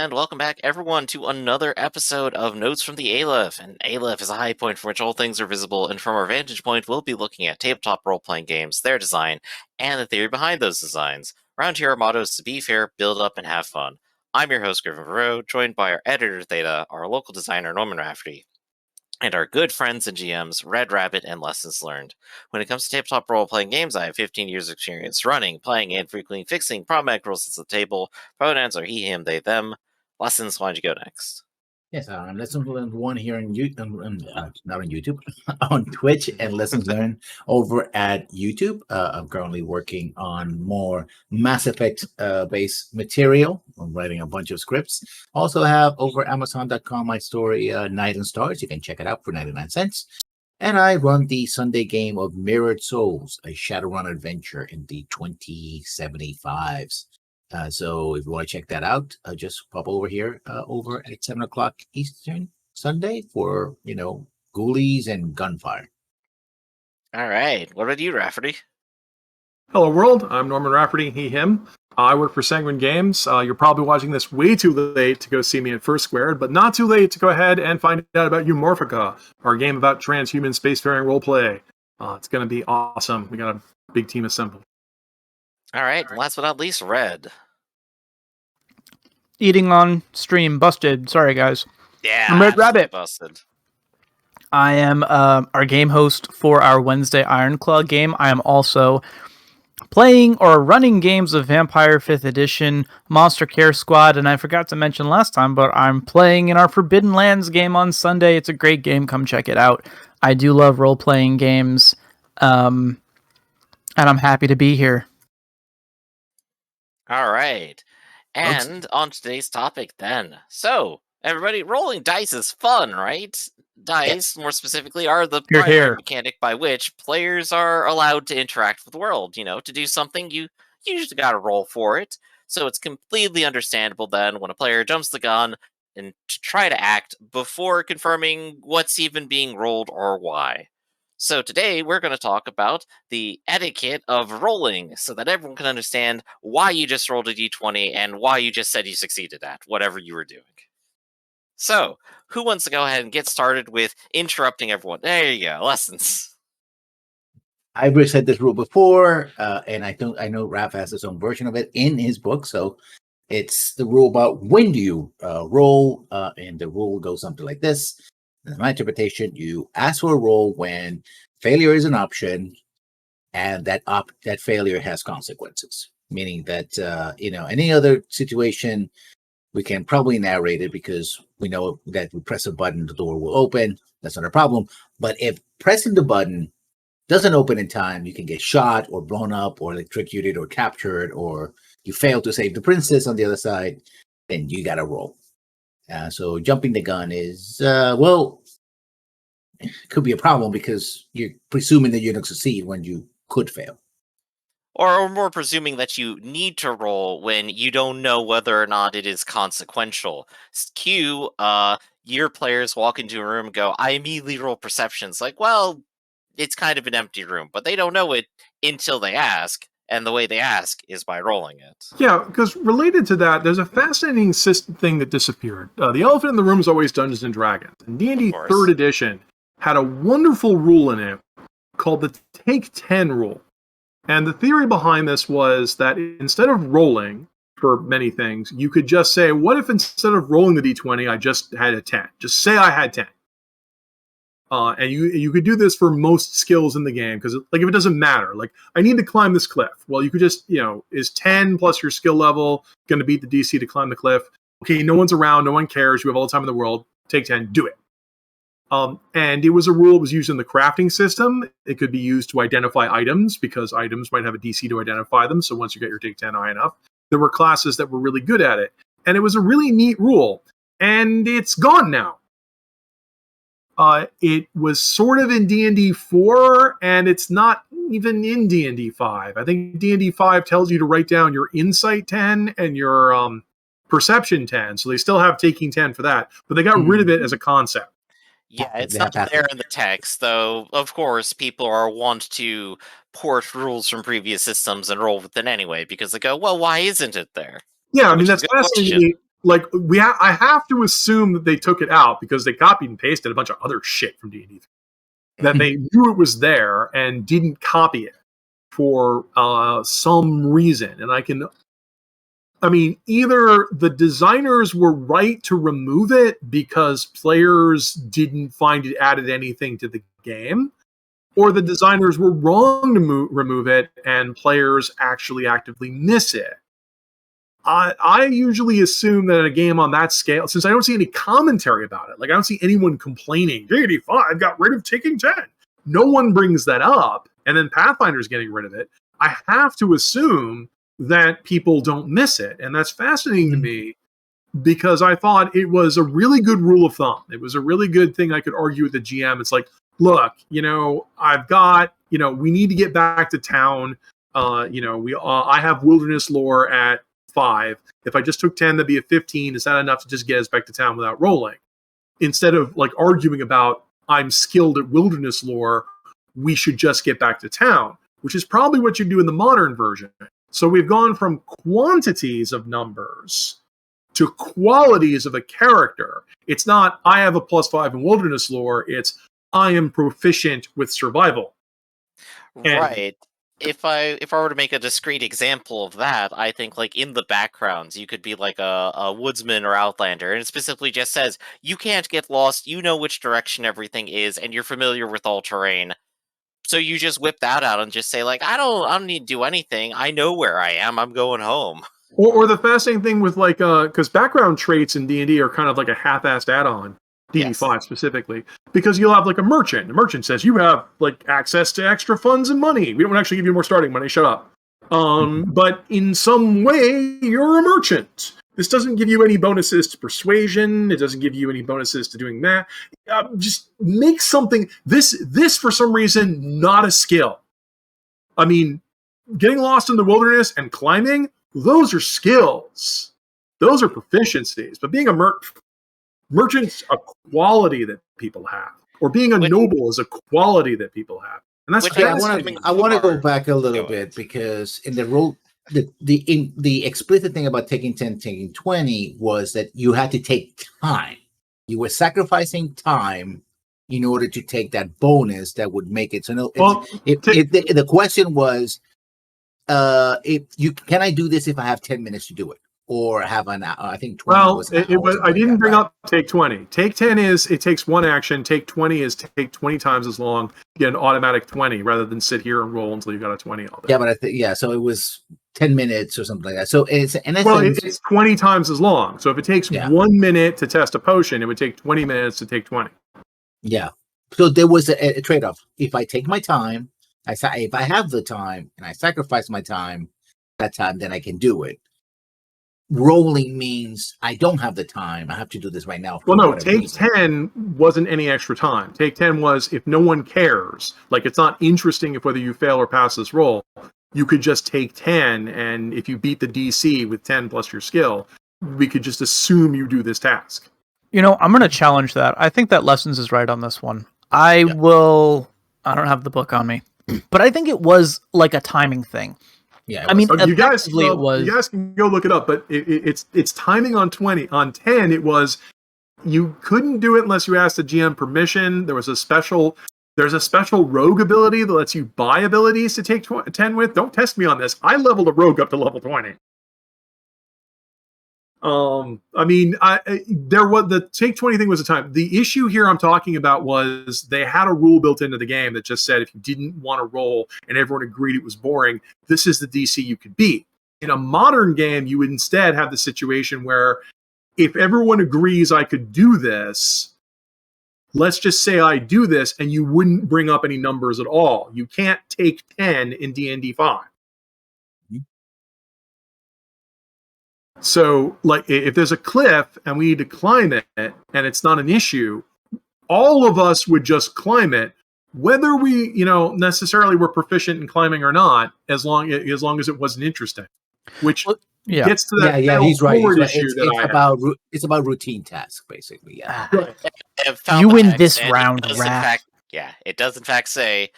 and welcome back, everyone, to another episode of Notes from the Aleph. And Aleph is a high point from which all things are visible, and from our vantage point, we'll be looking at tabletop role-playing games, their design, and the theory behind those designs. Around here, our motto is to be fair, build up, and have fun. I'm your host, GriffinVarro, joined by our editor, Theta, our local designer, Norman Rafferty, and our good friends and GMs, RedRabbit and Lessons Learned. When it comes to tabletop role-playing games, I have 15 years of experience running, playing, and frequently fixing problematic rules at the table. Pronouns are he, him, they, them. Lessons, why don't you go next? Yes, Lessons Learned one here on YouTube, not on YouTube, on Twitch, and Lessons Learned over at YouTube. I'm currently working on more Mass Effect based material. I'm writing a bunch of scripts. Also have over Amazon.com my story, Night and Stars. You can check it out for 99 cents. And I run the Sunday game of Mirrored Souls, a Shadowrun adventure in the 2075s. So if you want to check that out, just pop over here over at 7 o'clock Eastern Sunday for, ghoulies and gunfire. All right. What about you, Rafferty? Hello, world. I'm Norman Rafferty, he, him. I work for Sanguine Games. You're probably watching this way too late to go see me at First Squared, but not too late to go ahead and find out about Eumorphica, our game about transhuman spacefaring roleplay. It's going to be awesome. We got a big team assembled. All right. Last but not least, Red. Eating on stream, busted. Sorry, guys. Yeah, I'm RedRabbit. Busted. I am our game host for our Wednesday Ironclaw game. I am also playing or running games of Vampire 5th Edition, Monster Care Squad, and I forgot to mention last time, but I'm playing in our Forbidden Lands game on Sunday. It's a great game. Come check it out. I do love role-playing games, and I'm happy to be here. All right. And on today's topic then. So, everybody, rolling dice is fun, right? Dice, more specifically, are the primary mechanic by which players are allowed to interact with the world. To do something, you usually got to roll for it. So it's completely understandable then when a player jumps the gun and to try to act before confirming what's even being rolled or why. So today we're going to talk about the etiquette of rolling so that everyone can understand why you just rolled a d20 and why you just said you succeeded at whatever you were doing. So, who wants to go ahead and get started with interrupting everyone? There you go, lessons. I've said this rule before, and I know Raph has his own version of it in his book. So it's the rule about when do you roll, and the rule goes something like this. In my interpretation, you ask for a roll when failure is an option, and that failure has consequences. Meaning that any other situation, we can probably narrate it because we know that we press a button, the door will open. That's not a problem. But if pressing the button doesn't open in time, you can get shot or blown up or electrocuted or captured, or you fail to save the princess on the other side, then you got to roll. So jumping the gun is, it could be a problem because you're presuming that you're going to succeed when you could fail. Or more presuming that you need to roll when you don't know whether or not it is consequential. Cue, your players walk into a room and go, I immediately roll perceptions. Like, well, it's kind of an empty room, but they don't know it until they ask. And the way they ask is by rolling it. Yeah, because related to that, there's a fascinating thing that disappeared. The elephant in the room is always Dungeons & Dragons. And D&D 3rd edition had a wonderful rule in it called the Take 10 rule. And the theory behind this was that instead of rolling for many things, you could just say, what if instead of rolling the d20, I just had a 10? Just say I had 10. And you could do this for most skills in the game, because if it doesn't matter, like I need to climb this cliff. Well, you could just, is 10 plus your skill level going to beat the DC to climb the cliff? Okay, no one's around, no one cares, you have all the time in the world, take 10, do it. And it was a rule that was used in the crafting system. It could be used to identify items, because items might have a DC to identify them. So once you get your take 10 high enough, there were classes that were really good at it. And it was a really neat rule. And it's gone now. It was sort of in D&D 4, and it's not even in D&D 5. I think D&D 5 tells you to write down your insight 10 and your perception 10. So they still have taking 10 for that. But they got rid of it as a concept. Yeah, it's not there in the text, though, of course, people are wont to port rules from previous systems and roll with it anyway, because they go, well, why isn't it there? Yeah, I mean, that's fascinating. like I have to assume that they took it out because they copied and pasted a bunch of other shit from D&D. That they knew it was there and didn't copy it for some reason. And either the designers were right to remove it because players didn't find it added anything to the game, or the designers were wrong to remove it and players actually actively miss it. I usually assume that in a game on that scale, since I don't see any commentary about it, like I don't see anyone complaining, D&D 5 got rid of taking 10. No one brings that up, and then Pathfinder's getting rid of it. I have to assume that people don't miss it. And that's fascinating to me because I thought it was a really good rule of thumb. It was a really good thing I could argue with the GM. It's like, look, I've got, we need to get back to town. I have wilderness lore at 5. If I just took 10, that'd be a 15. Is that enough to just get us back to town without rolling? Instead of like arguing about I'm skilled at wilderness lore, we should just get back to town, which is probably what you do in the modern version. So we've gone from quantities of numbers to qualities of a character. It's not I have a +5 in wilderness lore. It's I am proficient with survival. Right. If I were to make a discrete example of that, I think like in the backgrounds, you could be like a woodsman or outlander, and it specifically just says you can't get lost. You know which direction everything is, and you're familiar with all terrain. So you just whip that out and just say like, I don't need to do anything. I know where I am. I'm going home. Or the fascinating thing with like because background traits in D&D are kind of like a half-assed add-on. D&D 5 specifically, because you'll have like a merchant. The merchant says you have like access to extra funds and money. We don't actually give you more starting money. Shut up. But in some way, you're a merchant. This doesn't give you any bonuses to persuasion. It doesn't give you any bonuses to doing that. Just make something. This for some reason not a skill. I mean, getting lost in the wilderness and climbing, those are skills. Those are proficiencies. But being a merchant's a quality that people have, or being a noble is a quality that people have, and that's. I want to go back a little bit because in the rule, the explicit thing about taking 10, taking 20 was that you had to take time. You were sacrificing time in order to take that bonus that would make it. So no, the question was, can I do this if I have 10 minutes to do it? Or have an hour? I think 20 was. I didn't bring up take 20. Take 10 is it takes one action. Take 20 is take 20 times as long. You get an automatic 20 rather than sit here and roll until you got a 20 all day. Yeah, but so it was 10 minutes or something like that. So it's it's 20 times as long. So if it takes 1 minute to test a potion, it would take 20 minutes to take 20. Yeah. So there was a trade-off. If I take my time, if I have the time and I sacrifice my time, that time, then I can do it. Rolling means I don't have the time. I have to do this right now. Well, no, take 10 wasn't any extra time. Take 10 was if no one cares, like it's not interesting if whether you fail or pass this roll, you could just take 10, and if you beat the DC with 10 plus your skill, we could just assume you do this task. I'm going to challenge that. I think that Lessons is right on this one. I don't have the book on me, but I think it was like a timing thing. Yeah, I mean, you guys can go look it up, but it's timing on 20. On 10, it was you couldn't do it unless you asked the GM permission. There's a special rogue ability that lets you buy abilities to take 10 with. Don't test me on this. I leveled a rogue up to level 20. There was the take 20 thing was a time. The issue here I'm talking about was they had a rule built into the game that just said if you didn't want to roll and everyone agreed it was boring, this is the DC you could beat. In a modern game, you would instead have the situation where if everyone agrees I could do this, let's just say I do this, and you wouldn't bring up any numbers at all. You can't take 10 in D&D 5. So, like, if there's a cliff and we need to climb it, and it's not an issue, all of us would just climb it, whether we, necessarily were proficient in climbing or not, as long as it wasn't interesting. Which gets to that. Yeah, he's right. It's about routine tasks, basically. Yeah. You win this round, Raph. It does in fact say.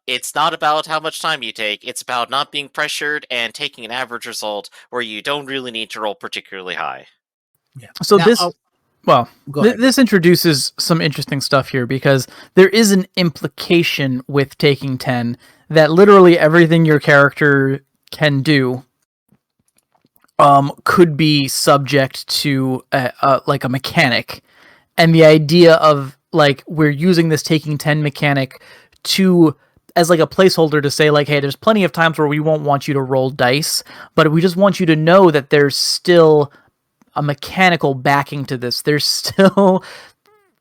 It's not about how much time you take, it's about not being pressured and taking an average result where you don't really need to roll particularly high. Yeah. So Now, this introduces some interesting stuff here because there is an implication with taking 10 that literally everything your character can do could be subject to like a mechanic. And the idea of like we're using this taking 10 mechanic as like a placeholder to say like, hey, there's plenty of times where we won't want you to roll dice, but we just want you to know that there's still a mechanical backing to this. There's still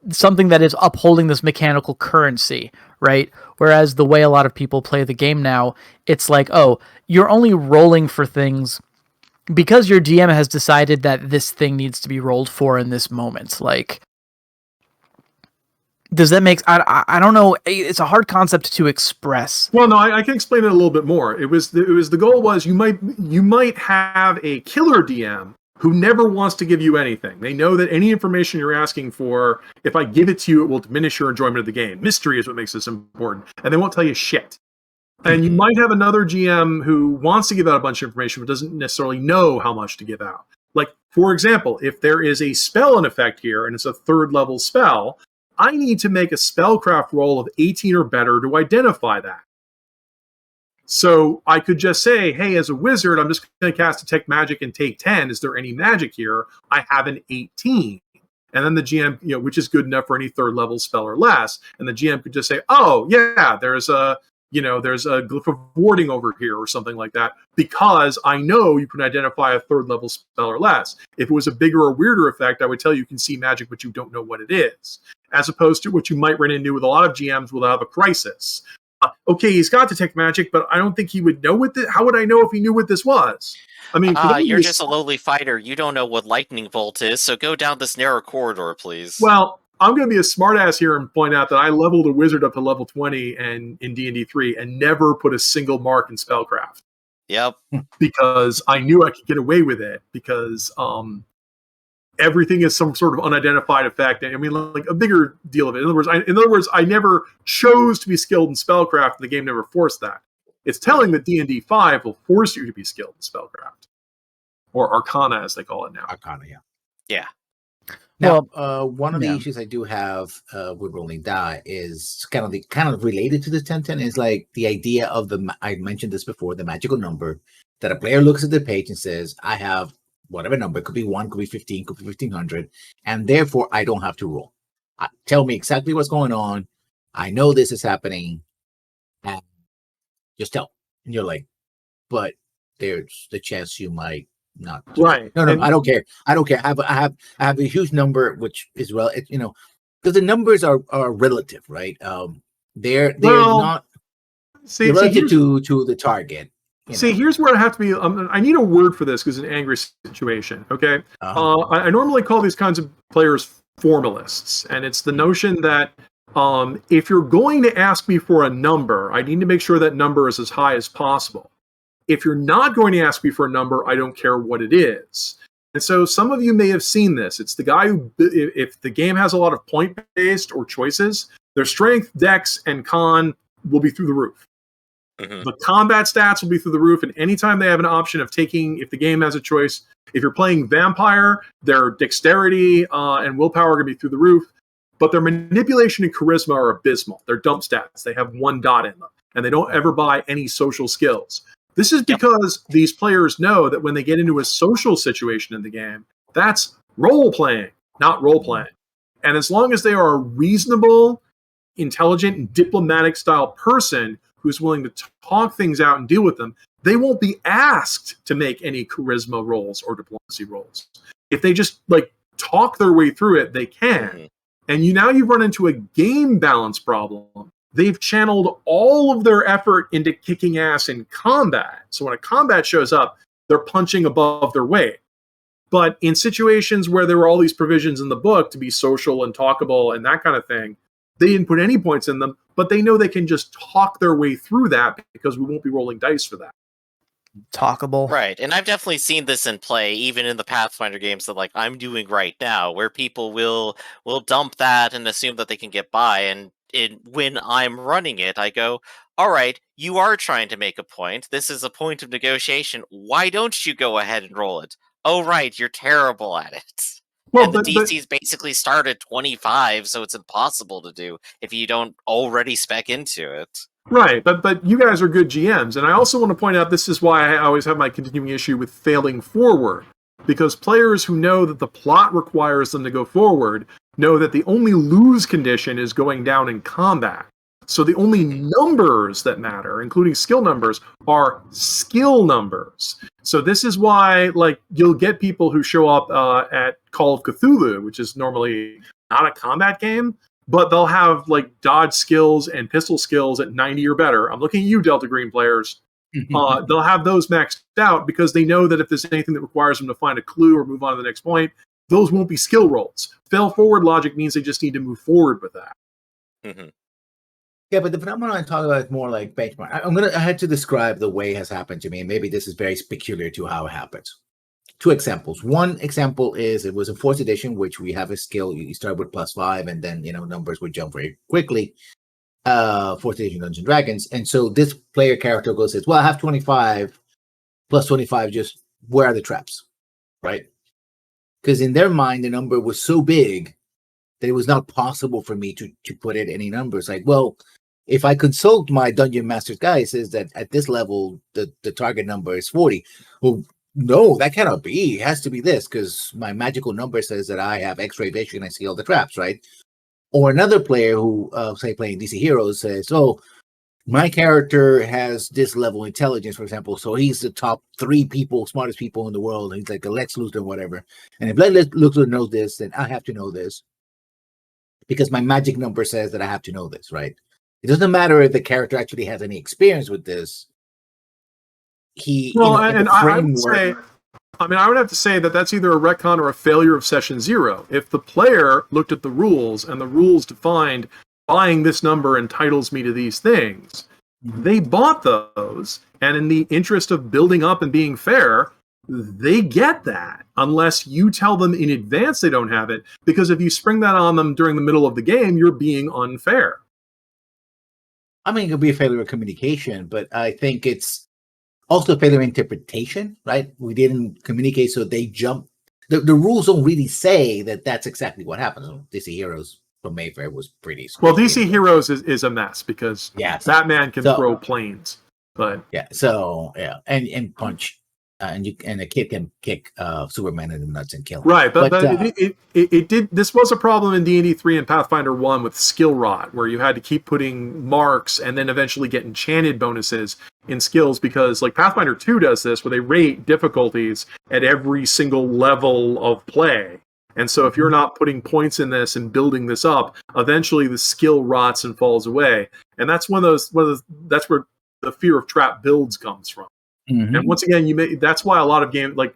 something that is upholding this mechanical currency, right? Whereas the way a lot of people play the game now, it's like, oh, you're only rolling for things because your DM has decided that this thing needs to be rolled for in this moment. Like, does that make... I don't know. It's a hard concept to express. Well, no, I can explain it a little bit more. The goal was you might have a killer DM who never wants to give you anything. They know that any information you're asking for, if I give it to you, it will diminish your enjoyment of the game. Mystery is what makes this important, and they won't tell you shit. And you might have another GM who wants to give out a bunch of information but doesn't necessarily know how much to give out. Like, for example, if there is a spell in effect here and it's a 3rd level spell, I need to make a spellcraft roll of 18 or better to identify that. So I could just say, hey, as a wizard, I'm just going to cast Detect Magic and take 10. Is there any magic here? I have an 18. And then the GM, which is good enough for any 3rd level spell or less. And the GM could just say, oh, yeah, there's a glyph of warding over here or something like that, because I know you can identify a 3rd level spell or less. If it was a bigger or weirder effect, I would tell you can see magic, but you don't know what it is. As opposed to what you might run into with a lot of GMs will have a crisis. Okay, he's got Detect Magic, but I don't think he would know what this... How would I know if he knew what this was? I mean, you're just a lowly fighter. You don't know what Lightning Bolt is, so go down this narrow corridor, please. Well, I'm going to be a smartass here and point out that I leveled a wizard up to level 20 and in D&D 3 and never put a single mark in spellcraft. Yep. Because I knew I could get away with it because everything is some sort of unidentified effect. I mean, like a bigger deal of it. In other words, I never chose to be skilled in spellcraft, and the game never forced that. It's telling that D&D 5 will force you to be skilled in spellcraft, or Arcana as they call it now. Arcana, yeah. Yeah. Now, one of the issues I do have with rolling die is kind of related to the 1010 is like the idea of I mentioned this before, the magical number that a player looks at the page and says, I have whatever number, it could be 1, could be 15, could be 1500, and therefore I don't have to roll. Tell me exactly what's going on. I know this is happening, and just tell. And you're like, but there's the chance you might not. Right. No, I don't care. I have a huge number, which is because the numbers are relative, right? They're not relative to the target. Here's where I have to be. I need a word for this because it's an angry situation. Okay. I normally call these kinds of players formalists, and it's the notion that if you're going to ask me for a number, I need to make sure that number is as high as possible. If you're not going to ask me for a number, I don't care what it is. And so some of you may have seen this. It's the guy who, if the game has a lot of point-based or choices, their strength, dex, and con will be through the roof. Mm-hmm. The combat stats will be through the roof, and anytime they have an option of taking, if the game has a choice, if you're playing vampire, their dexterity and willpower are going to be through the roof, but their manipulation and charisma are abysmal. They're dump stats. They have 1 dot in them, and they don't ever buy any social skills. This is because these players know that when they get into a social situation in the game, that's role-playing, not role-playing. And as long as they are a reasonable, intelligent, and diplomatic-style person who's willing to talk things out and deal with them, they won't be asked to make any charisma rolls or diplomacy rolls. If they just talk their way through it, they can. Mm-hmm. And now you run into a game balance problem. They've channeled all of their effort into kicking ass in combat. So when a combat shows up, they're punching above their weight. But in situations where there were all these provisions in the book to be social and talkable and that kind of thing, they didn't put any points in them, but they know they can just talk their way through that because we won't be rolling dice for that. Talkable. Right, and I've definitely seen this in play, even in the Pathfinder games that I'm doing right now, where people will dump that and assume that they can get by, and when I'm running it, I go, all right, you are trying to make a point. This is a point of negotiation. Why don't you go ahead and roll it? Oh, right, you're terrible at it. and the DCs basically start at 25, so it's impossible to do if you don't already spec into it. Right, but you guys are good GMs, and I also want to point out this is why I always have my continuing issue with failing forward, because players who know that the plot requires them to go forward know that the only lose condition is going down in combat. So the only numbers that matter, including skill numbers, are skill numbers. So this is why, like, you'll get people who show up at Call of Cthulhu, which is normally not a combat game, but they'll have like dodge skills and pistol skills at 90 or better. I'm looking at you, Delta Green players. They'll have those maxed out because they know that if there's anything that requires them to find a clue or move on to the next point, those won't be skill rolls. Fail forward logic means they just need to move forward with that. Mm-hmm. Yeah, but the phenomenon I talk about is more like benchmark. I had to describe the way it has happened to me, and maybe this is very peculiar to how it happens. 2 examples. One example is it was a 4th edition, which we have a skill. You start with +5, and then numbers would jump very quickly. 4th edition Dungeons and Dragons, and so this player character goes says, "Well, I have 25 plus 25. Just where are the traps?" Right? Because in their mind, the number was so big that it was not possible for me to put it any numbers. Like, well, if I consult my Dungeon Master's guy, it says that at this level, the target number is 40. Well, no, that cannot be. It has to be this because my magical number says that I have X-ray vision. I see all the traps, right? Or another player who, say, playing DC Heroes says, "Oh, my character has this level of intelligence, for example, so he's the top 3 smartest people in the world. He's like a Lex Luthor or whatever. And if Lex Luthor knows this, then I have to know this because my magic number says that I have to know this, right?" It doesn't matter if the character actually has any experience with this. I would have to say that that's either a retcon or a failure of session 0. If the player looked at the rules and the rules defined buying this number entitles me to these things, they bought those, and in the interest of building up and being fair, they get that unless you tell them in advance they don't have it, because if you spring that on them during the middle of the game, you're being unfair. I mean, it could be a failure of communication, but I think it's also a failure of interpretation, right? We didn't communicate, so they jumped. The rules don't really say that that's exactly what happens. DC Heroes from Mayfair was pretty squishy. Well, DC Heroes is a mess because Batman can throw planes, but and punch, and a kid can kick Superman in the nuts and kill him. Right, but it did. This was a problem in D&D 3 and Pathfinder 1 with skill rot, where you had to keep putting marks and then eventually get enchanted bonuses in skills, because like Pathfinder 2 does this, where they rate difficulties at every single level of play. And so if you're not putting points in this and building this up, eventually the skill rots and falls away. And that's that's where the fear of trap builds comes from. Mm-hmm. And once again, that's why a lot of games like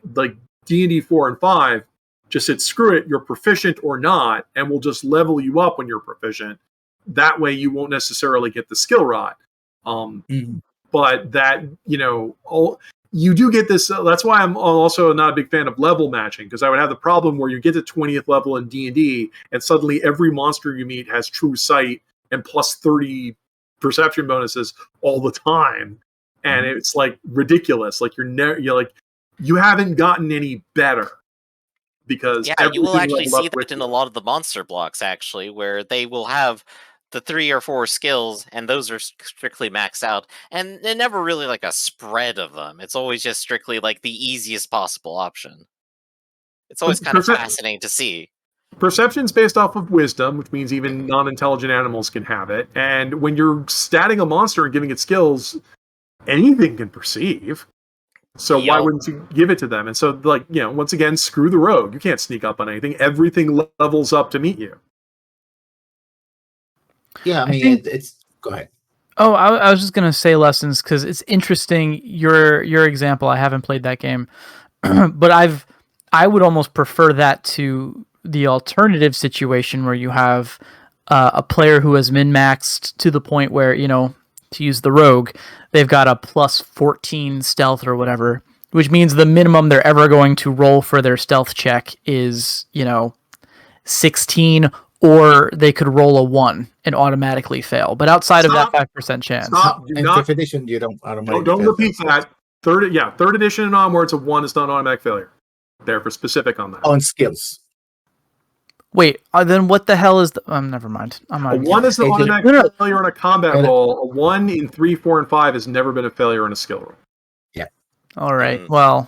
D&D 4 and 5 just said, screw it, you're proficient or not, and we'll just level you up when you're proficient. That way you won't necessarily get the skill rot. But that, you do get this. That's why I'm also not a big fan of level matching, because I would have the problem where you get to 20th level in D&D and suddenly every monster you meet has true sight and plus 30 perception bonuses all the time. And it's like ridiculous. Like you haven't gotten any better, because you will actually see that in a lot of the monster blocks, actually, where they will have the 3 or 4 skills, and those are strictly maxed out, and they're never really like a spread of them. It's always just strictly like the easiest possible option. It's always kind of fascinating to see. Perception's based off of wisdom, which means even non-intelligent animals can have it. And when you're statting a monster and giving it skills, anything can perceive. So why wouldn't you give it to them? And so, once again, screw the rogue. You can't sneak up on anything. Everything levels up to meet you. Yeah, I mean, it's go ahead. Oh, I was just gonna say lessons, because it's interesting. Your example. I haven't played that game, but I would almost prefer that to the alternative situation where you have a player who has min-maxed to the point where, to use the rogue, they've got a plus 14 stealth or whatever, which means the minimum they're ever going to roll for their stealth check is, 16, or they could roll a 1 and automatically fail. But outside of that 5% chance. In 5th edition, you don't automatically Don't repeat that. Third edition and onwards, a 1 is not automatic failure. They're for specific on that. On skills. Wait, then what the hell is the... never mind. I'm not... A 1 is an automatic failure on a combat roll. A 1 in 3, 4, and 5 has never been a failure on a skill roll. Yeah. All right. Well,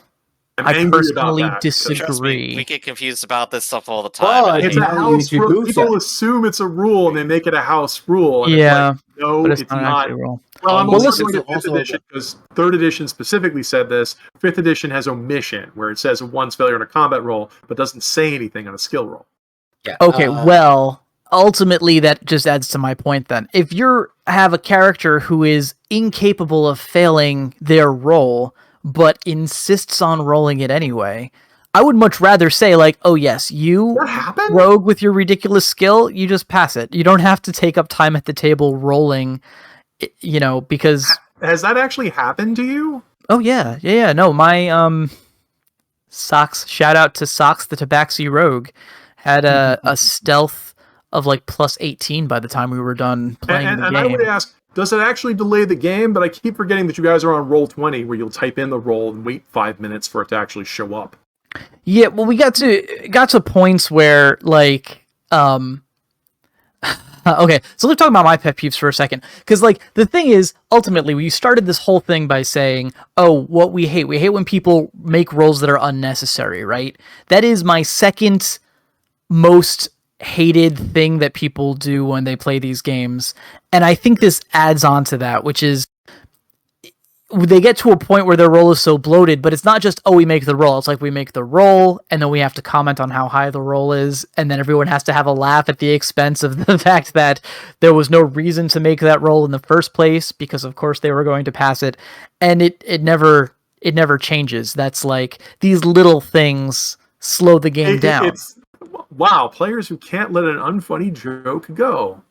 I personally disagree. Trust me, we get confused about this stuff all the time. But it's a house rule. People assume it's a rule and they make it a house rule. And yeah. It's like, no, but it's not actually a rule. Well, I'm also going to 5th edition because 3rd edition specifically said this. 5th edition has omission, where it says a 1's failure on a combat roll, but doesn't say anything on a skill roll. Yeah. Okay, well, ultimately that just adds to my point then. If you have a character who is incapable of failing their roll, but insists on rolling it anyway, I would much rather say, like, oh yes, you rogue with your ridiculous skill, you just pass it. You don't have to take up time at the table rolling, because... Has that actually happened to you? Oh, yeah. No, my, Socks, shout out to Socks the Tabaxi Rogue, had a stealth of like plus 18 by the time we were done playing the game. And I would ask, does it actually delay the game? But I keep forgetting that you guys are on Roll20, where you'll type in the roll and wait 5 minutes for it to actually show up. Yeah, well, we got to points where like, okay, so let's talk about my pet peeves for a second. Because, like, the thing is, ultimately, we started this whole thing by saying, oh, what we hate when people make rolls that are unnecessary, right? That is my second most hated thing that people do when they play these games. And I think this adds on to that, which is they get to a point where their roll is so bloated, but it's not just, oh, we make the roll. It's like we make the roll, and then we have to comment on how high the roll is, and then everyone has to have a laugh at the expense of the fact that there was no reason to make that roll in the first place, because of course they were going to pass it, and it never changes. That's like, these little things slow the game down. Wow, players who can't let an unfunny joke go.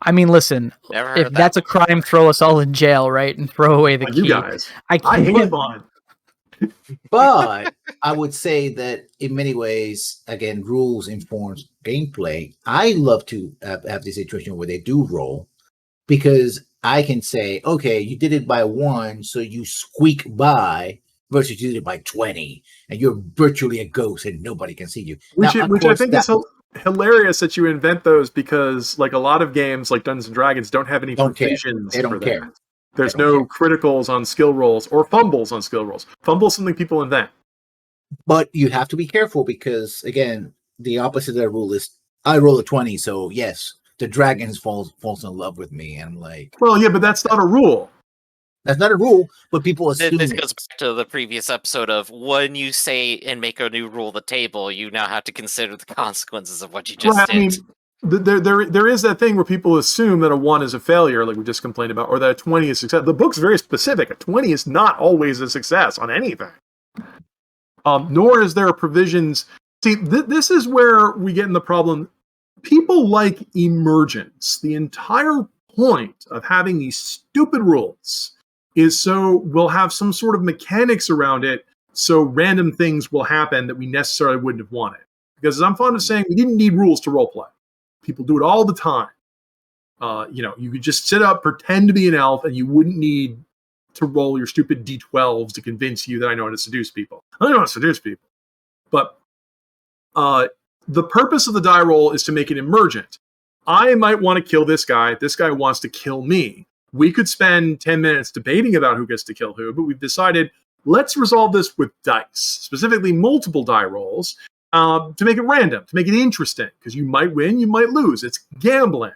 I mean, listen, if that's a crime, throw us all in jail, right? And throw away the key. You guys. I hate fun. But I would say that in many ways, again, rules informs gameplay. I love to have this situation where they do roll, because I can say, okay, you did it by 1, so you squeak by, versus you did it by 20, and you're virtually a ghost and nobody can see you. Which I think is hilarious that you invent those, because like a lot of games like Dungeons and Dragons don't have any provisions. They don't care. There's no criticals on skill rolls or fumbles on skill rolls. Fumble is something people invent. But you have to be careful, because again, the opposite of that rule is I roll a 20, so yes, the dragon falls in love with me. And I'm like, well, yeah, but that's not a rule. That's not a rule, but people assume this goes back to the previous episode of when you say and make a new rule at the table, you now have to consider the consequences of what you just did. I mean, there is that thing where people assume that a 1 is a failure, like we just complained about, or that a 20 is success. The book's very specific. A 20 is not always a success on anything. Nor is there provisions. See, this is where we get in the problem. People like emergence. The entire point of having these stupid rules is so we'll have some sort of mechanics around it, so random things will happen that we necessarily wouldn't have wanted. Because as I'm fond of saying, we didn't need rules to roleplay. People do it all the time. You could just sit up, pretend to be an elf, and you wouldn't need to roll your stupid D12s to convince you that I know how to seduce people. I don't know how to seduce people. But the purpose of the die roll is to make it emergent. I might want to kill this guy. This guy wants to kill me. We could spend 10 minutes debating about who gets to kill who, but we've decided let's resolve this with dice, specifically multiple die rolls, to make it random, to make it interesting, because you might win, you might lose. It's gambling.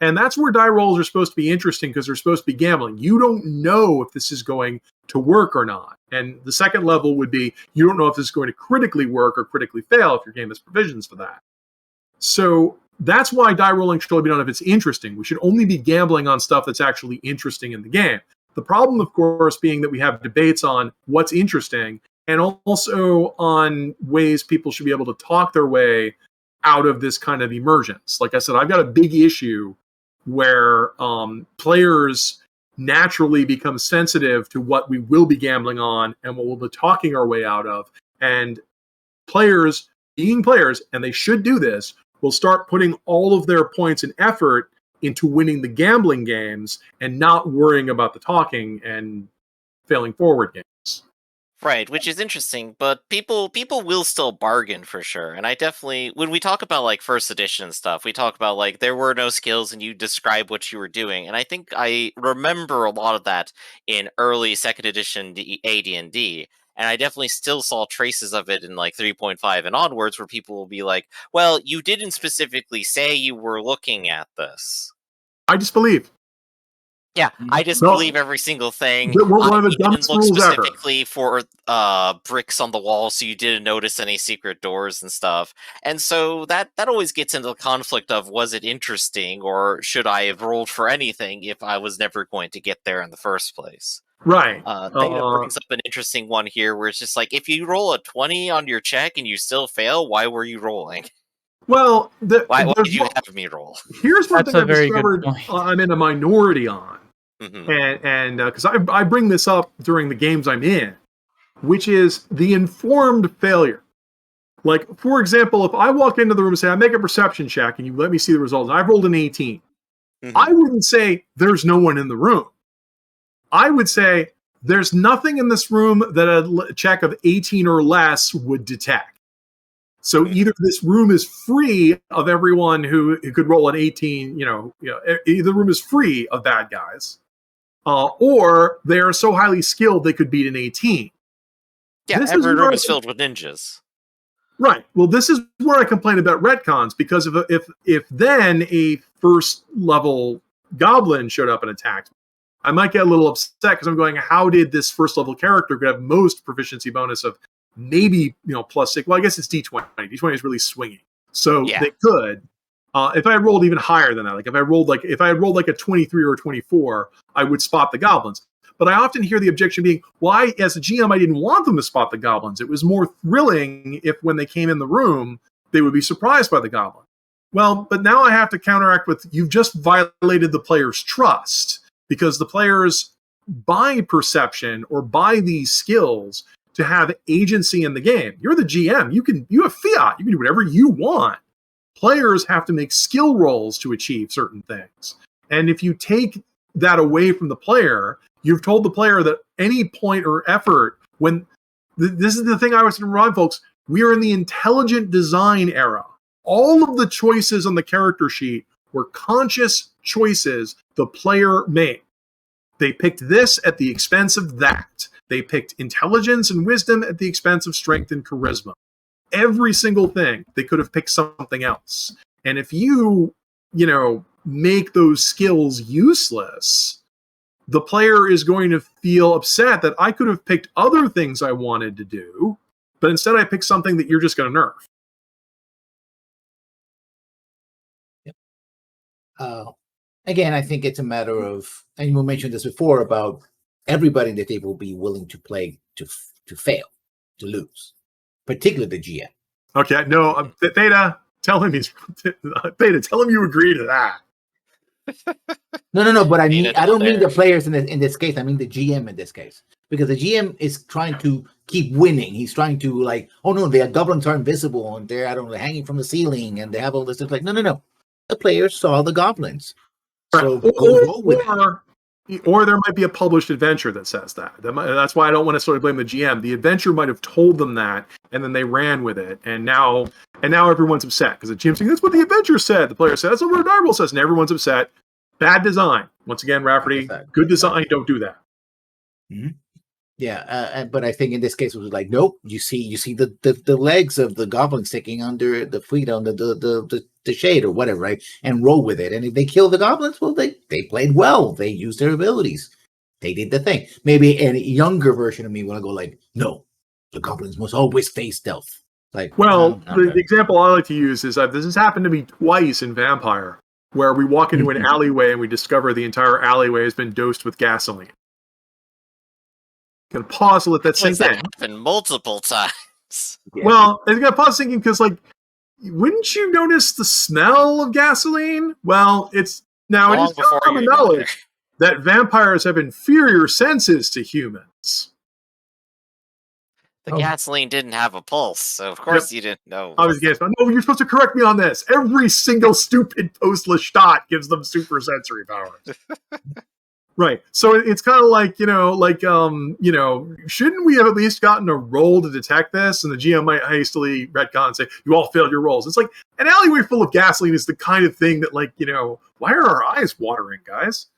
And that's where die rolls are supposed to be interesting, because they're supposed to be gambling. You don't know if this is going to work or not. And the second level would be, you don't know if this is going to critically work or critically fail if your game has provisions for that. So that's why die rolling should only be done if it's interesting. We should only be gambling on stuff that's actually interesting in the game. The problem, of course, being that we have debates on what's interesting, and also on ways people should be able to talk their way out of this kind of emergence. Like I said, I've got a big issue where players naturally become sensitive to what we will be gambling on and what we'll be talking our way out of. And players, being players, and they should do this, will start putting all of their points and effort into winning the gambling games and not worrying about the talking and failing forward games. Right, which is interesting, but people will still bargain for sure. And I definitely, when we talk about like first edition stuff, we talk about like there were no skills and you describe what you were doing. And I think I remember a lot of that in early second edition AD&D. And I definitely still saw traces of it in like 3.5 and onwards, where people will be like, well, you didn't specifically say you were looking at this. I disbelieve. Yeah, I just believe every single thing. One of the You didn't dumbest look rules ever. specifically for bricks on the wall, so you didn't notice any secret doors and stuff. And so that always gets into the conflict of, was it interesting, or should I have rolled for anything if I was never going to get there in the first place? Right. Theta brings up an interesting one here, where it's just like, if you roll a 20 on your check and you still fail, why were you rolling? Well, why did you have me roll? Here's one thing I've discovered I'm in a minority on. And because I bring this up during the games I'm in, which is the informed failure. Like, for example, if I walk into the room and say, I make a perception check and you let me see the results, and I've rolled an 18, I wouldn't say there's no one in the room. I would say there's nothing in this room that a check of 18 or less would detect. So either this room is free of everyone who could roll an 18, either the room is free of bad guys, or they are so highly skilled they could beat an 18. Yeah, every room is filled with ninjas. Right. Well, this is where I complain about retcons, because if then a first level goblin showed up and attacked me, I might get a little upset, because I'm going, how did this first level character could have most proficiency bonus of maybe +6? Well, I guess it's D20. D20 is really swinging, so they could. If I had rolled even higher than that, like if I had rolled like a 23 or a 24, I would spot the goblins. But I often hear the objection being, well, as a GM, I didn't want them to spot the goblins. It was more thrilling if, when they came in the room, they would be surprised by the goblin. Well, but now I have to counteract with, you've just violated the player's trust, because the players buy perception or buy these skills to have agency in the game. You're the GM. You have fiat. You can do whatever you want. Players have to make skill rolls to achieve certain things. And if you take that away from the player, you've told the player that any point or effort, when this is the thing I was going to remind folks, we are in the intelligent design era. All of the choices on the character sheet were conscious choices the player made. They picked this at the expense of that. They picked intelligence and wisdom at the expense of strength and charisma. Every single thing, they could have picked something else. And if you make those skills useless, the player is going to feel upset that I could have picked other things I wanted to do, but instead I picked something that you're just going to nerf. Again, I think it's a matter of, and we mentioned this before, about everybody that they will be willing to play to fail, to lose, particularly the GM. Okay, no, Theta, tell him you agree to that. No, but I don't mean the players in this case. I mean the GM in this case, because the GM is trying to keep winning. He's trying to, like, oh no, the goblins are invisible and they're hanging from the ceiling and they have all this stuff. Like, no. The players saw the goblins. So or there might be a published adventure that says that. That's why I don't want to sort of blame the GM. The adventure might have told them that, and then they ran with it, and now everyone's upset because the GM's saying, that's what the adventure said. The player says, that's what Darwell says, and everyone's upset. Bad design. Once again, Rafferty, good design. Don't do that. Mm-hmm. Yeah, but I think in this case it was like, nope. You see the legs of the goblin sticking under the feet on the shade or whatever, right? And roll with it. And if they kill the goblins, well, they played well. They used their abilities. They did the thing. Maybe a younger version of me want to go like, no, the goblins must always stay stealth. Like, well, the example I like to use is this has happened to me twice in Vampire, where we walk into an alleyway and we discover the entire alleyway has been dosed with gasoline. Gonna pause to let that sink in. That happened multiple times. Yeah. Well, it's gonna pause thinking because, like, wouldn't you notice the smell of gasoline? Well, it's now it is common knowledge that vampires have inferior senses to humans. The gasoline didn't have a pulse, so of course you didn't know. I was guessing. No, you're supposed to correct me on this. Every single stupid post-Lestat gives them super sensory powers. Right. So it's kind of like, shouldn't we have at least gotten a roll to detect this? And the GM might hastily retcon and say, you all failed your rolls. It's like an alleyway full of gasoline is the kind of thing that, why are our eyes watering, guys?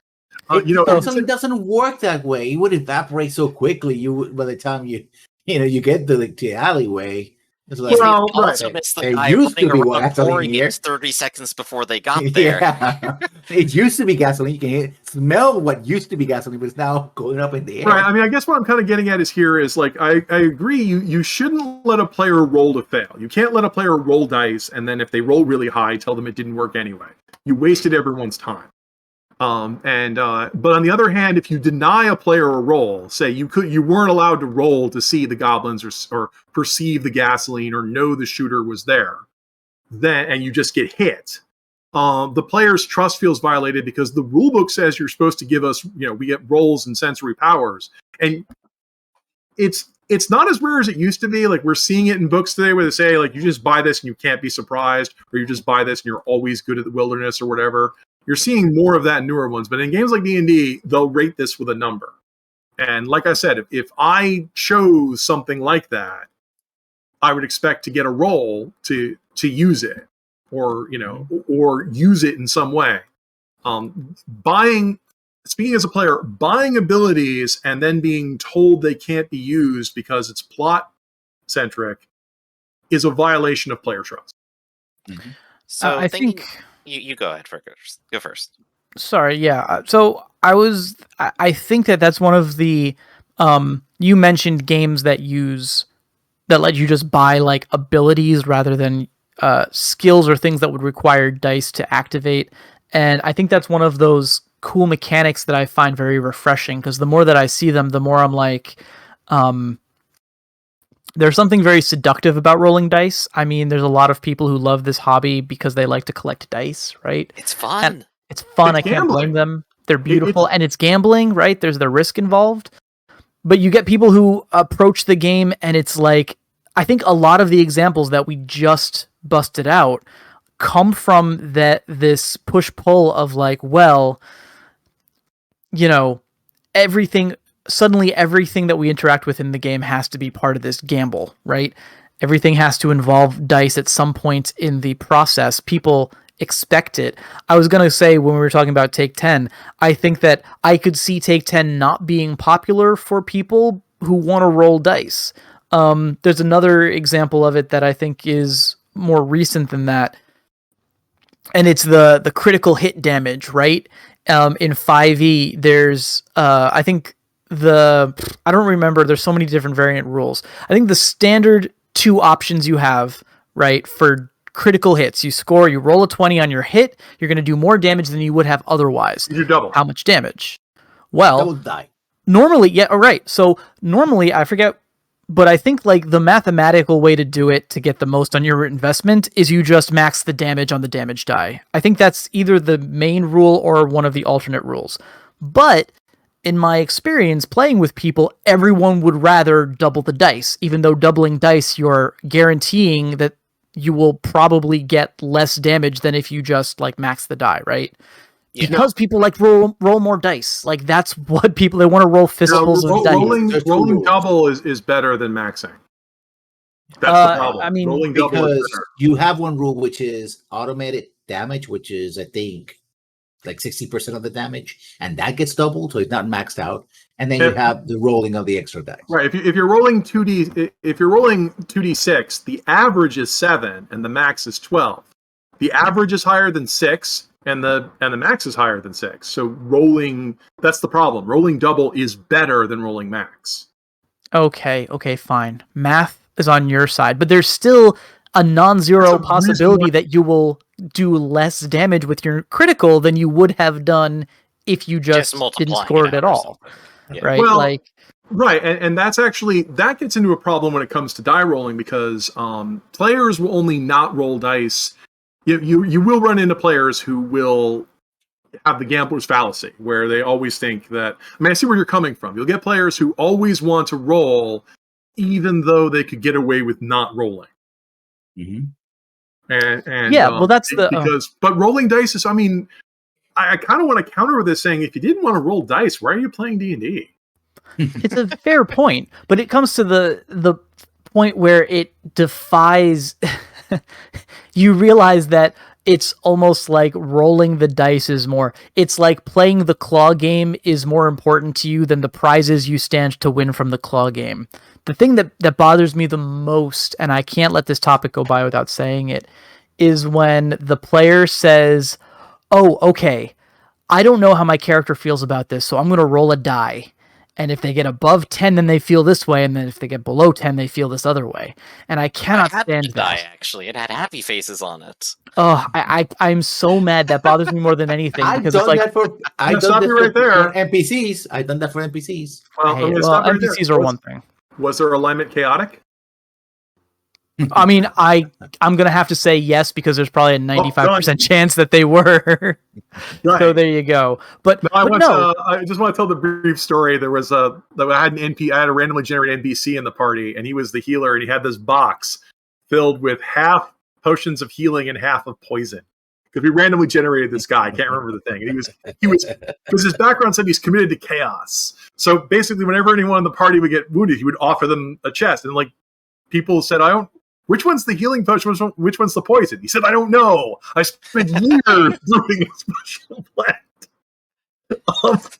It doesn't work that way. It would evaporate so quickly. By the time you get to the alleyway. It's like, also missed the guy running around pouring it 30 seconds before they got there. Yeah. It used to be gasoline. You can smell what used to be gasoline, but it's now going up in the air. Right. I mean, I guess what I'm kind of getting at is I agree. You shouldn't let a player roll to fail. You can't let a player roll dice and then if they roll really high, tell them it didn't work anyway. You wasted everyone's time. But on the other hand, if you deny a player a roll, say you weren't allowed to roll to see the goblins or perceive the gasoline or know the shooter was there, and you just get hit, the player's trust feels violated because the rule book says you're supposed to give us, we get rolls and sensory powers, and it's not as rare as it used to be. Like we're seeing it in books today where they say like you just buy this and you can't be surprised, or you just buy this and you're always good at the wilderness or whatever. You're seeing more of that in newer ones, but in games like D&D, they'll rate this with a number. And like I said, if I chose something like that, I would expect to get a roll to use it, or use it in some way. Speaking as a player, buying abilities and then being told they can't be used because it's plot centric is a violation of player trust. Mm-hmm. So I think. You go ahead first. Go first. Sorry, yeah. So I think that's one of the you mentioned games that let you just buy like abilities rather than skills or things that would require dice to activate, and I think that's one of those cool mechanics that I find very refreshing because the more that I see them, the more I'm like, there's something very seductive about rolling dice. I mean, there's a lot of people who love this hobby because they like to collect dice, right? It's fun. And it's fun. I can't blame them. They're beautiful. And it's gambling, right? There's the risk involved. But you get people who approach the game and it's like, I think a lot of the examples that we just busted out come from this push-pull of like, well, suddenly everything that we interact with in the game has to be part of this gamble, right? Everything has to involve dice at some point in the process. People expect it. I was going to say when we were talking about Take 10, I think that I could see Take 10 not being popular for people who want to roll dice. There's another example of it that I think is more recent than that. And it's the critical hit damage, right? In 5e, there's, I think, I don't remember, there's so many different variant rules. I think the standard 2 options you have, right, for critical hits, you roll a 20 on your hit, you're going to do more damage than you would have otherwise. You double. How much damage? Well, double die. Normally, yeah, all right. So normally, I forget, but I think like the mathematical way to do it to get the most on your investment is you just max the damage on the damage die. I think that's either the main rule or one of the alternate rules. But in my experience playing with people, everyone would rather double the dice. Even though doubling dice, you're guaranteeing that you will probably get less damage than if you just like max the die, right? Yeah. Because people like roll more dice. Like that's what they want to roll fistfuls of dice. Rolling double is better than maxing. That's the problem. I mean, rolling double because you have one rule which is automated damage, which is I think like 60% of the damage, and that gets doubled, so it's not maxed out. And then you have the rolling of the extra dice. Right. If you're rolling 2d6, the average is 7 and the max is 12. The average is higher than 6 and the max is higher than 6. So that's the problem. Rolling double is better than rolling max. Okay, fine. Math is on your side, but there's still a non-zero possibility that you will do less damage with your critical than you would have done if you just didn't score it at all. Yeah. Right? Well, right, and that's actually, that gets into a problem when it comes to die rolling because players will only not roll dice. You will run into players who will have the gambler's fallacy, where they always think that, I mean, I see where you're coming from. You'll get players who always want to roll even though they could get away with not rolling. Mm-hmm. And yeah, well, that's but rolling dice is, I mean, I kind of want to counter with this saying, if you didn't want to roll dice, why are you playing D&D? It's a fair point, but it comes to the point where it defies. You realize that it's almost like rolling the dice is more. It's like playing the claw game is more important to you than the prizes you stand to win from the claw game. The thing that bothers me the most, and I can't let this topic go by without saying it, is when the player says, "Oh, okay, I don't know how my character feels about this, so I'm going to roll a die. And if they get above 10, then they feel this way, and then if they get below 10, they feel this other way." And I cannot stand that. Die, actually. It had happy faces on it. Oh, I'm so mad. That bothers me more than anything. I've Because done it's like, that for NPCs. I've done that for NPCs. Well, NPCs are one thing. Was their alignment chaotic? I mean, I'm gonna have to say yes because there's probably a 95% chance that they were. Right. So there you go. But, no, I just want to tell the brief story. There was I had a randomly generated NPC in the party, and he was the healer, and he had this box filled with half potions of healing and half of poison. Because we randomly generated this guy, I can't remember the thing. And he was because his background said he's committed to chaos. So basically, whenever anyone in the party would get wounded, he would offer them a chest, and like people said, which one's the healing potion? Which one's the poison? He said, I don't know. I spent years brewing a special blend of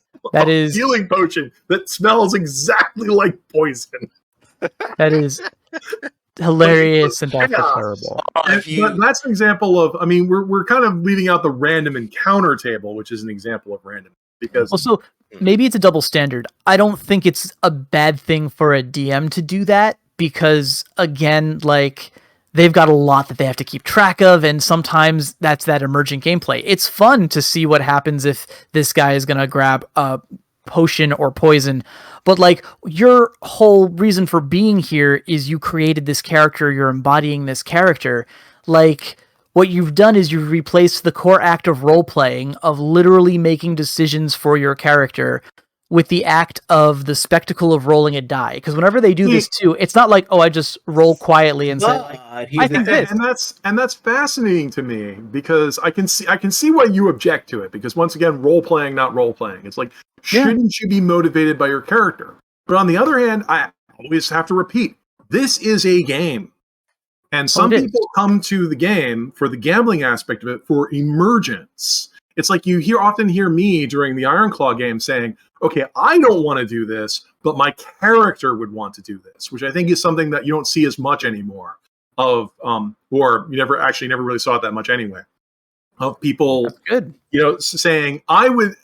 healing potion that smells exactly like poison. That is hilarious and also terrible. But that's an example of, I mean, we're kind of leaving out the random encounter table, which is an example of random. Because also, maybe it's a double standard. I don't think it's a bad thing for a DM to do that. Because again, like they've got a lot that they have to keep track of, and sometimes that's that emergent gameplay. It's fun to see what happens if this guy is gonna grab a potion or poison, but like your whole reason for being here is you created this character, you're embodying this character. Like what you've done is you've replaced the core act of role playing, of literally making decisions for your character, with the act of the spectacle of rolling a die. Because whenever they do this too, it's not like, oh, I just roll quietly and say, like, I think this. And that's fascinating to me because I can see why you object to it. Because once again, role playing, not role playing. It's like, shouldn't you be motivated by your character? But on the other hand, I always have to repeat, this is a game. And some people come to the game for the gambling aspect of it, for emergence. It's like you often hear me during the Ironclaw game saying, okay, I don't want to do this, but my character would want to do this, which I think is something that you don't see as much anymore or you never really saw it that much anyway, of people, saying, I would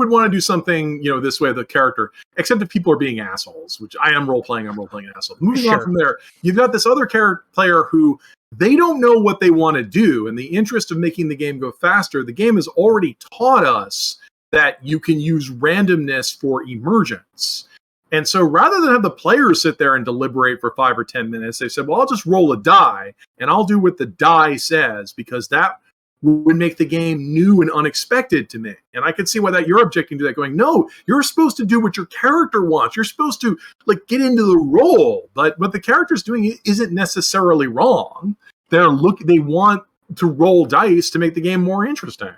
want to do something, this way, the character, except if people are being assholes, which I'm role-playing an asshole. Moving on from there, you've got this other player who, they don't know what they want to do. In the interest of making the game go faster, the game has already taught us that you can use randomness for emergence. And so rather than have the players sit there and deliberate for 5 or 10 minutes, they said, well, I'll just roll a die and I'll do what the die says, because that would make the game new and unexpected to me. And I could see why that you're objecting to that, going, no, you're supposed to do what your character wants. You're supposed to get into the role. But what the character's doing isn't necessarily wrong. They want to roll dice to make the game more interesting.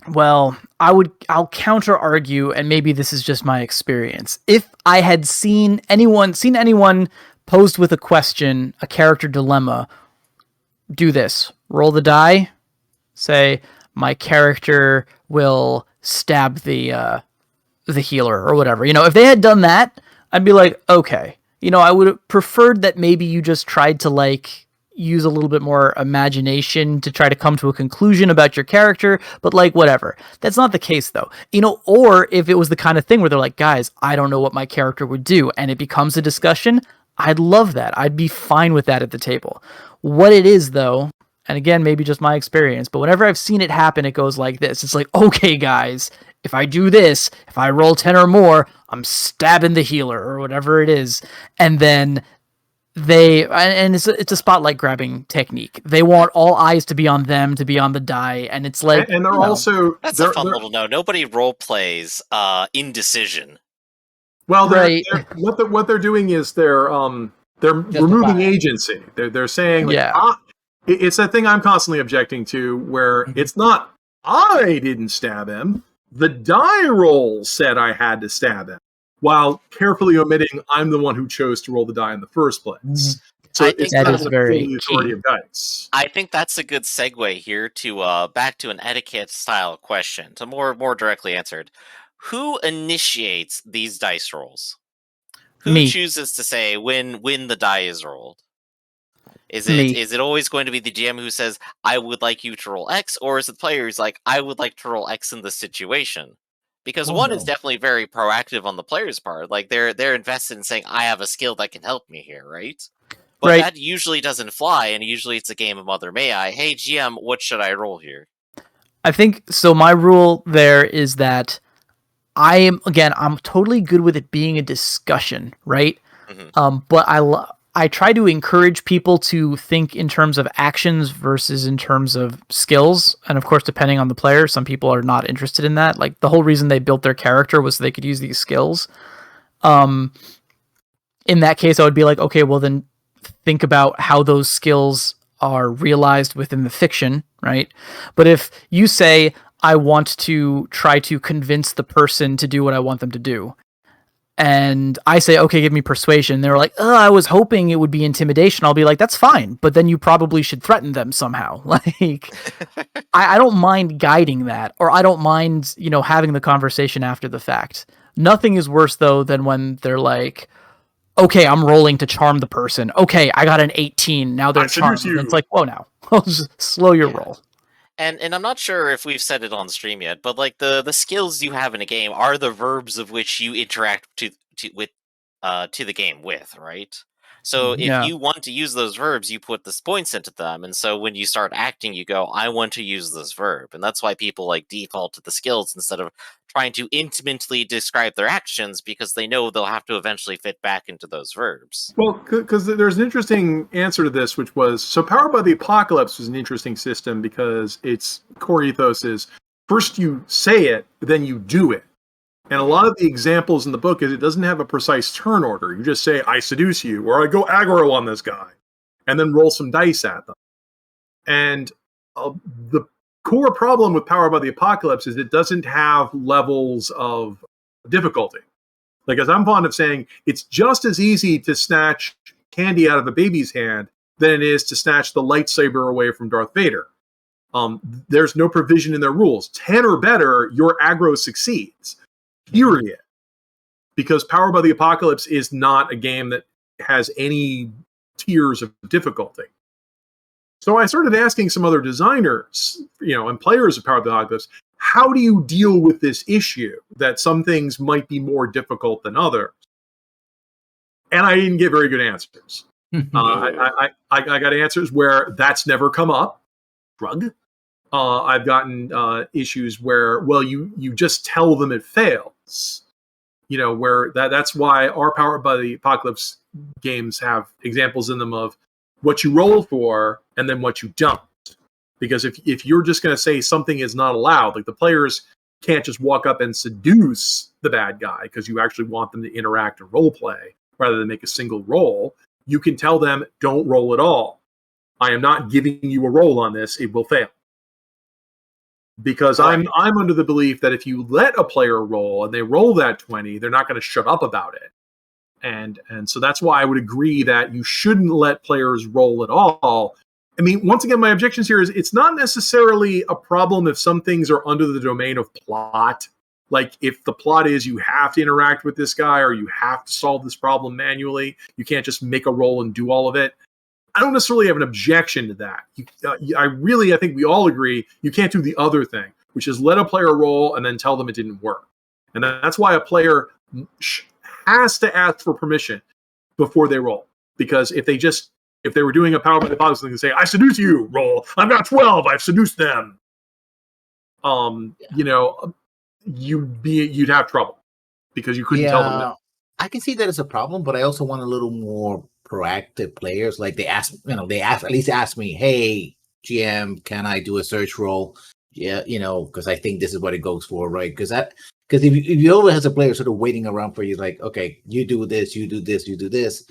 Well, I'll counter argue, and maybe this is just my experience. If I had seen anyone posed with a question, a character dilemma, do this. Roll the die, say my character will stab the healer or whatever. If they had done that, I'd be like, okay. I would have preferred that maybe you just tried to use a little bit more imagination to try to come to a conclusion about your character, but whatever. That's not the case though. Or if it was the kind of thing where they're like, guys, I don't know what my character would do, and it becomes a discussion, I'd love that. I'd be fine with that at the table. What it is though, and again, maybe just my experience, but whenever I've seen it happen, it goes like this. It's like, okay, guys, if I do this, if I roll 10 or more, I'm stabbing the healer or whatever it is. And then it's a spotlight grabbing technique. They want all eyes to be on them, to be on the die, and it's like, and they're also that's a fun little note. Nobody role plays indecision. Well, what they're doing is they're removing agency. They're saying it's that thing I'm constantly objecting to, where it's not I didn't stab him. The die roll said I had to stab him, while carefully omitting I'm the one who chose to roll the die in the first place. Mm-hmm. So I think it's that is very the authority key. of dice. I think that's a good segue here to back to an etiquette style question, to more directly answered. Who initiates these dice rolls? Who Me. chooses to say when the die is rolled? Is Me. it always going to be the GM who says, I would like you to roll X, or is it the player who's like, I would like to roll X in this situation? Because one is definitely very proactive on the player's part. Like they're invested in saying, I have a skill that can help me here, right? But Right. that usually doesn't fly, and usually it's a game of Mother May I. Hey GM, what should I roll here? I think so. My rule there is that I'm totally good with it being a discussion, right? Mm-hmm. But I try to encourage people to think in terms of actions versus in terms of skills. And of course, depending on the player, some people are not interested in that. Like the whole reason they built their character was so they could use these skills. In that case, I would be like, okay, well then think about how those skills are realized within the fiction, right? But if you say, I want to try to convince the person to do what I want them to do, and I say, okay, give me persuasion, they're like, oh, I was hoping it would be intimidation. I'll be like, that's fine, but then you probably should threaten them somehow. Like, I don't mind guiding that, or I don't mind, having the conversation after the fact. Nothing is worse, though, than when they're like, okay, I'm rolling to charm the person. Okay, I got an 18. Now they're charmed. And it's like, whoa, now. Just slow your roll. And I'm not sure if we've said it on the stream yet, but like the skills you have in a game are the verbs of which you interact to the game with, right? So if you want to use those verbs, you put the points into them, and so when you start acting, you go, I want to use this verb, and that's why people like default to the skills instead of trying to intimately describe their actions, because they know they'll have to eventually fit back into those verbs. Well, because there's an interesting answer to this, which was, so Powered by the Apocalypse was an interesting system because its core ethos is first you say it, then you do it. And a lot of the examples in the book is it doesn't have a precise turn order. You just say, I seduce you, or I go aggro on this guy, and then roll some dice at them. And the core problem with Powered by the Apocalypse is it doesn't have levels of difficulty. Like, as I'm fond of saying, it's just as easy to snatch candy out of a baby's hand than it is to snatch the lightsaber away from Darth Vader. There's no provision in their rules. 10 or better, your aggro succeeds. Period. Because Powered by the Apocalypse is not a game that has any tiers of difficulty. So I started asking some other designers, and players of Powered by the Apocalypse, how do you deal with this issue that some things might be more difficult than others? And I didn't get very good answers. I got answers where that's never come up. Shrug. I've gotten issues where, well, you just tell them it fails. Where that's why our Powered by the Apocalypse games have examples in them of what you roll for and then what you don't. Because if you're just going to say something is not allowed, like the players can't just walk up and seduce the bad guy because you actually want them to interact and role play rather than make a single roll, you can tell them, don't roll at all. I am not giving you a roll on this. It will fail. Because I'm under the belief that if you let a player roll and they roll that 20, they're not going to shut up about it. And so that's why I would agree that you shouldn't let players roll at all. I mean, once again, my objections here is it's not necessarily a problem if some things are under the domain of plot. Like if the plot is you have to interact with this guy or you have to solve this problem manually, you can't just make a roll and do all of it. I don't necessarily have an objection to that. I think we all agree you can't do the other thing, which is let a player roll and then tell them it didn't work. And that's why a player has to ask for permission before they roll. Because if they were doing a Powered by the Apocalypse, they can say, I seduce you, roll. I've got 12, I've seduced them. You'd have trouble because you couldn't tell them no. I can see that as a problem, but I also want a little more proactive players. Like they at least ask me, hey, GM, can I do a search roll? Yeah, because I think this is what it goes for, right? Because if you always have a player sort of waiting around for you, like, okay, you do this, you do this, you do this,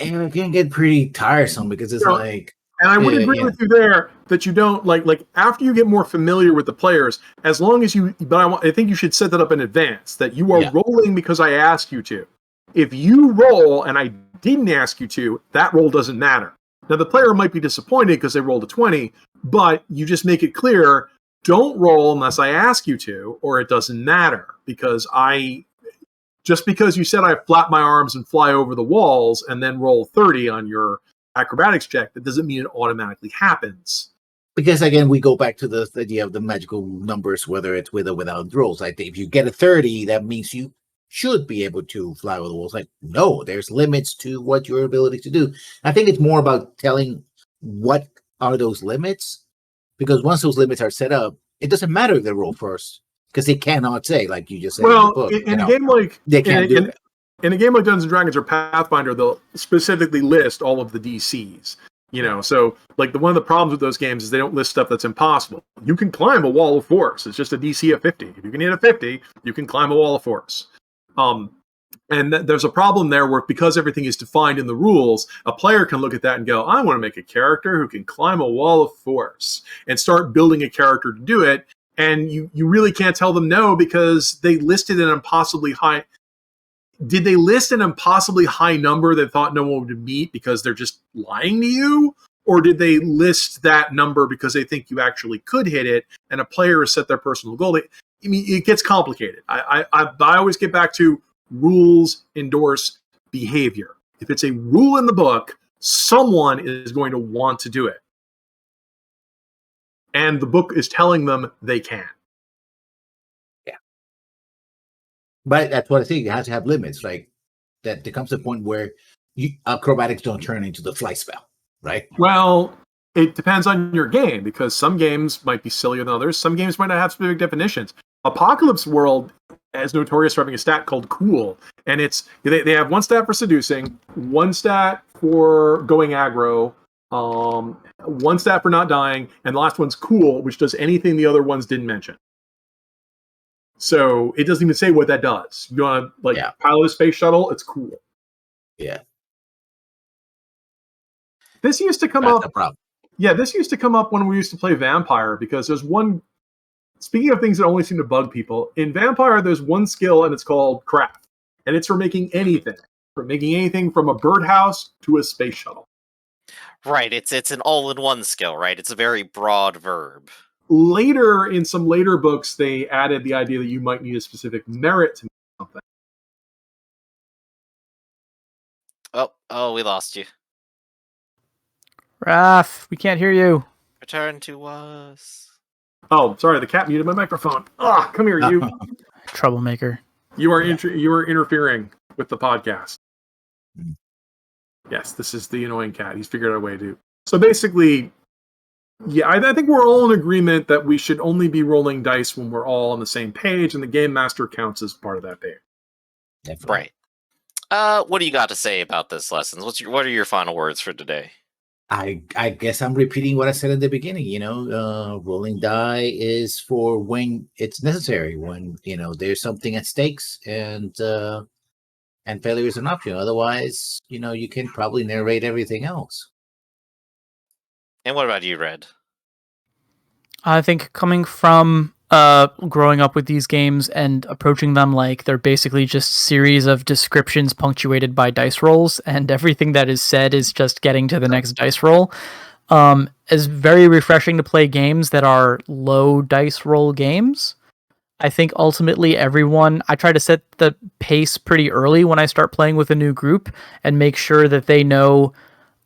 and it can get pretty tiresome because it's like, And I would agree with you there that you don't like after you get more familiar with the players, as long as you. But I think you should set that up in advance. That you are rolling because I asked you to. If you roll and I didn't ask you to, that roll doesn't matter. Now the player might be disappointed because they rolled a 20, but you just make it clear: don't roll unless I ask you to, or it doesn't matter because just because you said I flap my arms and fly over the walls and then roll 30 on your acrobatics check, that doesn't mean it automatically happens. Because again, we go back to the idea of the magical numbers, whether it's with or without rolls. Like if you get a 30, that means you should be able to fly over the walls. Like, no, there's limits to what your ability to do. I think it's more about telling what are those limits, because once those limits are set up, it doesn't matter if they roll first, because they cannot say, like you just said. Well, in the book, in a game like they can't do it. In a game like Dungeons and Dragons or Pathfinder, they'll specifically list all of the DCs. So like one of the problems with those games is they don't list stuff that's impossible. You can climb a wall of force. It's just a DC of 50. If you can hit a 50, you can climb a wall of force. And there's a problem there where because everything is defined in the rules, a player can look at that and go, I want to make a character who can climb a wall of force and start building a character to do it. And you really can't tell them no because they listed an impossibly high. Did they list an impossibly high number that thought no one would meet because they're just lying to you? Or did they list that number because they think you actually could hit it and a player has set their personal goal? I mean, it gets complicated. I always get back to rules endorse behavior. If it's a rule in the book, someone is going to want to do it. And the book is telling them they can. But that's what I think. It has to have limits. Like that, there comes a point where acrobatics don't turn into the fly spell, right? Well, it depends on your game because some games might be sillier than others. Some games might not have specific definitions. Apocalypse World is notorious for having a stat called cool, and they have one stat for seducing, one stat for going aggro, one stat for not dying, and the last one's cool, which does anything the other ones didn't mention. So it doesn't even say what that does. You want to pilot a space shuttle? It's cool. Yeah. This used to come That's up. the problem. Yeah, this used to come up when we used to play Vampire because there's one. Speaking of things that only seem to bug people, in Vampire there's one skill and it's called craft, and it's for making anything from a birdhouse to a space shuttle. Right. It's an all-in-one skill. Right. It's a very broad verb. Later, in some later books, they added the idea that you might need a specific merit to make something. Oh, we lost you. Raph, we can't hear you. Return to us. Oh, sorry, the cat muted my microphone. Come here, you. Troublemaker. You are interfering with the podcast. Yes, this is the annoying cat. He's figured out a way to. So basically, yeah, I think we're all in agreement that we should only be rolling dice when we're all on the same page, and the game master counts as part of that page. Definitely. Right. What do you got to say about this lesson? What are your final words for today? I guess I'm repeating what I said in the beginning. Rolling die is for when it's necessary, when there's something at stakes, and failure is an option. Otherwise, you can probably narrate everything else. And what about you, Red? I think coming from growing up with these games and approaching them like they're basically just series of descriptions punctuated by dice rolls, and everything that is said is just getting to the next dice roll, is very refreshing to play games that are low dice roll games. I think ultimately I try to set the pace pretty early when I start playing with a new group and make sure that they know,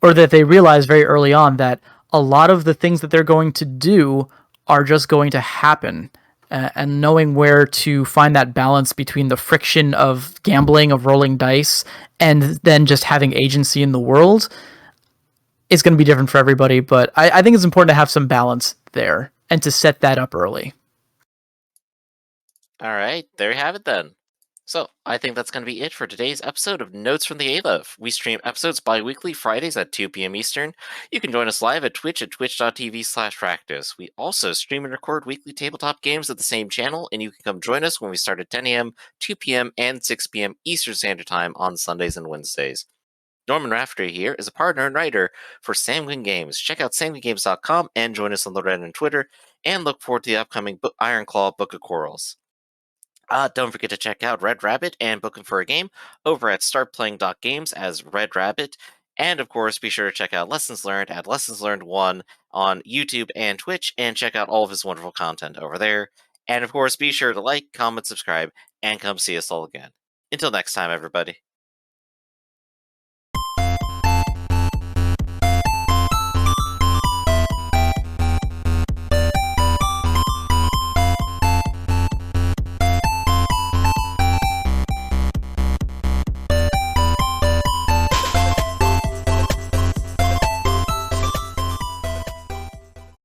or that they realize very early on, that a lot of the things that they're going to do are just going to happen, and knowing where to find that balance between the friction of gambling, of rolling dice, and then just having agency in the world is going to be different for everybody. But I think it's important to have some balance there and to set that up early. All right, there you have it then. So, I think that's going to be it for today's episode of Notes from the Aleph. We stream episodes bi-weekly Fridays at 2 p.m. Eastern. You can join us live at Twitch at twitch.tv/practice. We also stream and record weekly tabletop games at the same channel, and you can come join us when we start at 10 a.m., 2 p.m., and 6 p.m. Eastern Standard Time on Sundays and Wednesdays. Norman Rafferty here is a partner and writer for Sanguine Games. Check out sanguinegames.com and join us on the Reddit and Twitter, and look forward to the upcoming Ironclaw Book of Quarrels. Don't forget to check out RedRabbit and Booking for a Game over at startplaying.games as RedRabbit. And of course, be sure to check out Lessons Learned at Lessons Learned 1 on YouTube and Twitch, and check out all of his wonderful content over there. And of course, be sure to like, comment, subscribe, and come see us all again. Until next time, everybody.